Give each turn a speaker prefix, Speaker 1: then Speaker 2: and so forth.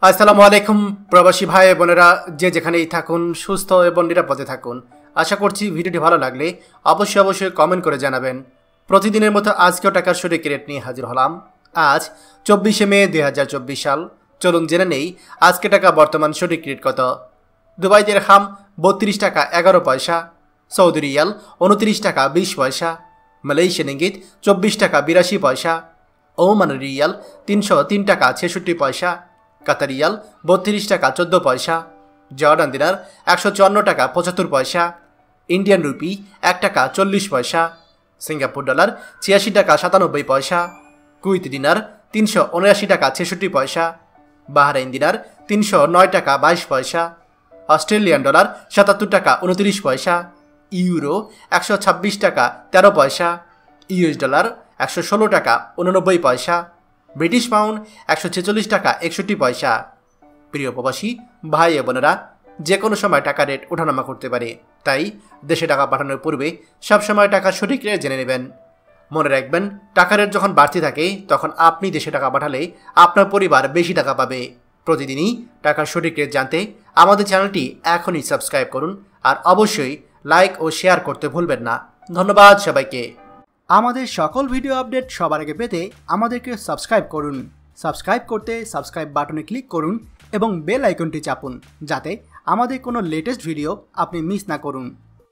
Speaker 1: আসসালামু আলাইকুম প্রবাসী ভাই বোনেরা, যে যেখানেই থাকুন সুস্থ এবং নিরাপদে থাকুন। আশা করছি ভিডিওটি ভালো লাগলে অবশ্যই কমেন্ট করে জানাবেন। প্রতিদিনের মতো আজকেও টাকার সঠিক রেট নিয়ে হাজির হলাম। আজ 24শে মে 2024 সাল। চলুন জেনে নেই আজকে টাকা বর্তমান সঠিক রেট কত। দুবাই দিরহাম 32 টাকা 11 পয়সা, সৌদি রিয়াল 29 টাকা 20 পয়সা, মালয়েশিয়ান রিঙ্গিত 24 টাকা 82 পয়সা, ওমান রিয়াল 303 টাকা 66 পয়সা, কাতার রিয়াল 32 টাকা 14 পয়সা, জর্ডান দিনার 154 টাকা 75 পয়সা, ইন্ডিয়ান রুপি 1 টাকা 40 পয়সা, সিঙ্গাপুর ডলার 86 টাকা 97 পয়সা, কুইত দিনার 379 টাকা 66 পয়সা, বাহরাইন দিনার 309 টাকা 22 পয়সা, অস্ট্রেলিয়ান ডলার 77 টাকা 29 পয়সা, ইউরো 126 টাকা 13 পয়সা, ইউএস ডলার 116 টাকা 89 পয়সা, ব্রিটিশ পাউন্ড 146 টাকা 61 পয়সা। প্রিয় প্রবাসী ভাই বোনেরা, যে কোনো সময় টাকা রেট ওঠানামা করতে পারে, তাই দেশে টাকা পাঠানোর পূর্বে সবসময় টাকার সঠিক রেট জেনে নেবেন। মনে রাখবেন, টাকা রেট যখন বাড়তে থাকে তখন আপনি দেশে টাকা পাঠালে আপনার পরিবার বেশি টাকা পাবে। প্রতিদিনই টাকার সঠিক রেট জানতে আমাদের চ্যানেলটি এখনই সাবস্ক্রাইব করুন, আর অবশ্যই লাইক ও শেয়ার করতে ভুলবেন না। ধন্যবাদ সবাইকে।
Speaker 2: আমাদের সকল ভিডিও আপডেট সবার আগে পেতে আমাদেরকে সাবস্ক্রাইব করুন। সাবস্ক্রাইব করতে সাবস্ক্রাইব বাটনে ক্লিক করুন এবং বেল আইকনটি চাপুন, যাতে আমাদের কোনো লেটেস্ট ভিডিও আপনি মিস না করুন।